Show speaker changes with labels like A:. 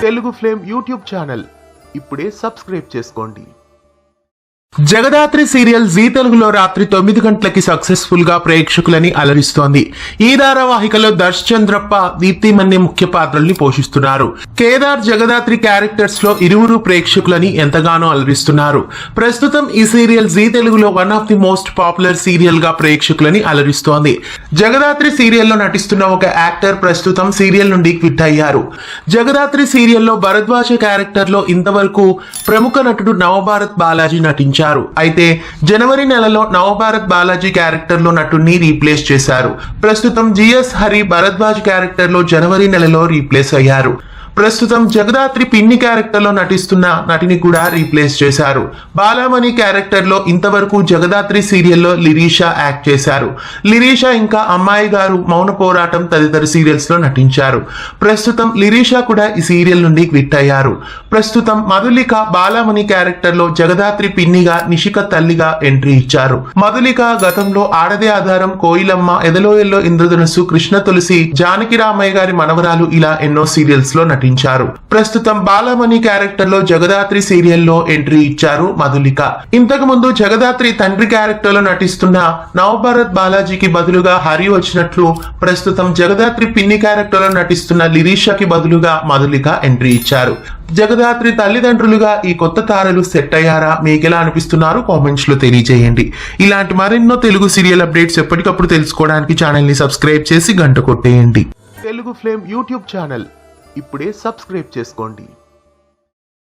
A: Telugu flame YouTube channel ఇప్పుడే subscribe చేసుకోండి. Jagadhatri serial G తెలుగులో రాత్రి 9 గంటలకి సక్సెస్ఫుల్ గా ప్రేక్షకులని అలరిస్తోంది. ఈ ధారావాహికలో దర్శ్ చంద్రప్ప, దీప్తిమన్య ముఖ్య పాత్రల్ని పోషిస్తున్నారు. కేదార్, జగదాత్రి క్యారెక్టర్స్ లో ఇరువురు ప్రేక్షకులని ఎంతగానో అలరిస్తున్నారు. ప్రస్తుతం ఈ సీరియల్ జీ తెలుగులో one of the most popular serial గా ప్రేక్షకులని అలరిస్తోంది. జగదాత్రి సీరియల్లో నటిస్తున్న ఒక యాక్టర్ ప్రస్తుతం సీరియల్ నుండి క్విట్ అయ్యారు. జగదాత్రి సీరియల్లో భరద్వాజ క్యారెక్టర్ లో ఇంతవరకు ప్రముఖ నటుడు నవభారత్ బాలాజీ నటించారు. అయితే జనవరి నెలలో నవభారత్ బాలాజీ క్యారెక్టర్ లో నటుడిని రీప్లేస్ చేశారు. ప్రస్తుతం జిఎస్ హరి భరద్వాజ్ క్యారెక్టర్ లో జనవరి నెలలో రీప్లేస్ అయ్యారు. ప్రస్తుతం జగదాత్రి పిన్ని క్యారెక్టర్ లో నటిస్తున్న నటిని కూడా రీప్లేస్ చేశారు. బాలామణి క్యారెక్టర్ లో ఇంతవరకు జగదాత్రి సీరియల్లో లిరీషా యాక్ట్ చేశారు. లిరీషా ఇంకా అమ్మాయి గారు, మౌన పోరాటం తదితర సీరియల్స్ లో నటించారు. ప్రస్తుతం లిరీషా కూడా ఈ సీరియల్ నుండి క్విట్ అయ్యారు. ప్రస్తుతం మధులిక బాలామణి క్యారెక్టర్ లో జగదాత్రి పిన్నిగా, నిషిక తల్లిగా ఎంట్రీ ఇచ్చారు. మధులిక గతంలో ఆడదే ఆధారం, కోయిలమ్మ, ఎదలోయల్లో ఇంద్రధనుసు, కృష్ణ తులసి, జానకి రామయ్య గారి మనవరాలు ఇలా ఎన్నో సీరియల్స్ లో నటించారు. ప్రస్తుతం బాలమణి క్యారెక్టర్ లో జగదాత్రి సీరియల్లో ఎంట్రీ ఇచ్చారు మధులిక. ఇంతకు ముందు జగదాత్రి తండ్రి క్యారెక్టర్ లో నటిస్తున్న నవభారత్ బాలాజీకి బదులుగా హరి వచ్చినట్లు, ప్రస్తుతం జగదాత్రి పిన్ని క్యారెక్టర్ లో నటిస్తున్న లిరీషాకి బదులుగా మధులిక ఎంట్రీ ఇచ్చారు. జగదాత్రి తల్లిదండ్రులుగా ఈ కొత్త తారలు సెట్ అయ్యారా? మీకెలా అనిపిస్తున్నారు? కామెంట్స్ లో తెలియజేయండి. ఇలాంటి మరెన్నో తెలుగు సీరియల్ అప్డేట్స్ ఎప్పటికప్పుడు తెలుసుకోవడానికి ఛానల్ ని సబ్స్క్రైబ్ చేసి గంట కొట్టేయండి. తెలుగు ఫ్లేమ్ యూట్యూబ్ ఛానల్ ఇప్పుడే సబ్స్క్రైబ్ చేసుకోండి.